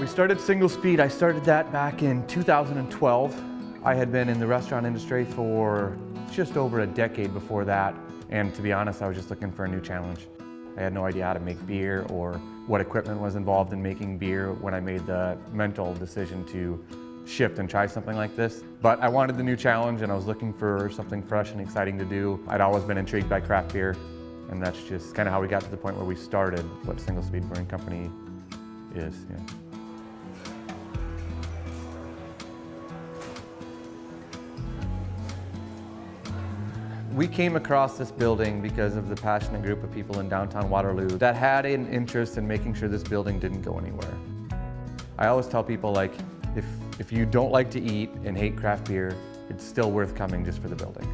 We started SingleSpeed. I started that back in 2012. I had been in the restaurant industry for just over a decade before that, and to be honest, I was just looking for a new challenge. I had no idea how to make beer or what equipment was involved in making beer when I made the mental decision to shift and try something like this. But I wanted the new challenge, and I was looking for something fresh and exciting to do. I'd always been intrigued by craft beer, and that's just kind of how we got to the point where we started what SingleSpeed Brewing Company is. Yeah. We came across this building because of the passionate group of people in Downtown Waterloo that had an interest in making sure this building didn't go anywhere. I always tell people, like, if you don't like to eat and hate craft beer, it's still worth coming just for the building.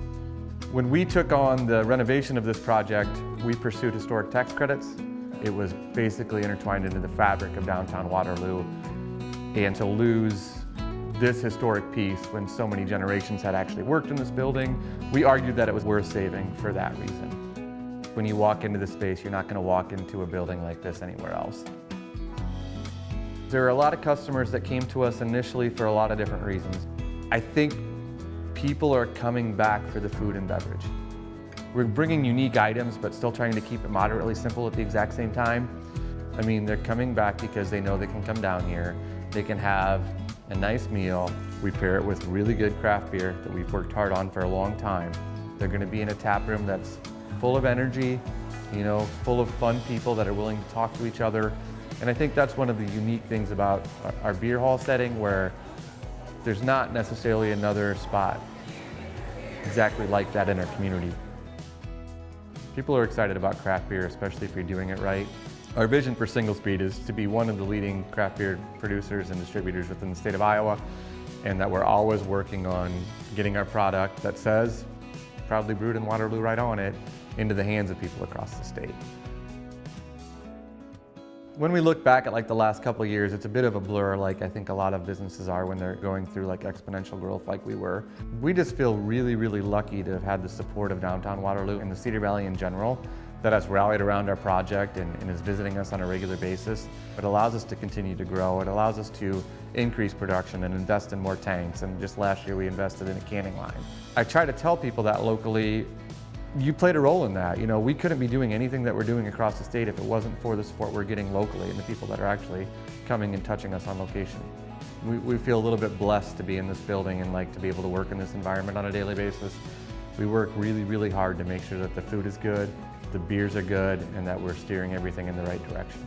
When we took on the renovation of this project, we pursued historic tax credits. It was basically intertwined into the fabric of Downtown Waterloo. And to lose this historic piece when so many generations had actually worked in this building, we argued that it was worth saving for that reason. When you walk into the space, you're not going to walk into a building like this anywhere else. There are a lot of customers that came to us initially for a lot of different reasons. I think people are coming back for the food and beverage. We're bringing unique items, but still trying to keep it moderately simple at the exact same time. I mean, they're coming back because they know they can come down here, they can have a nice meal. We pair it with really good craft beer that we've worked hard on for a long time. They're going to be in a tap room that's full of energy, you know, full of fun people that are willing to talk to each other. And I think that's one of the unique things about our beer hall setting, where there's not necessarily another spot exactly like that in our community. People are excited about craft beer, especially if you're doing it right. Our vision for SingleSpeed is to be one of the leading craft beer producers and distributors within the state of Iowa, and that we're always working on getting our product that says proudly brewed in Waterloo right on it into the hands of people across the state. When we look back at like the last couple of years, it's a bit of a blur, like I think a lot of businesses are when they're going through like exponential growth like we were. We just feel really, really lucky to have had the support of Downtown Waterloo and the Cedar Valley in general that has rallied around our project and is visiting us on a regular basis. It allows us to continue to grow. It allows us to increase production and invest in more tanks. And just last year we invested in a canning line. I try to tell people that locally, you played a role in that. You know, we couldn't be doing anything that we're doing across the state if it wasn't for the support we're getting locally and the people that are actually coming and touching us on location. We feel a little bit blessed to be in this building and like to be able to work in this environment on a daily basis. We work really, really hard to make sure that the food is good, the beers are good, and that we're steering everything in the right direction.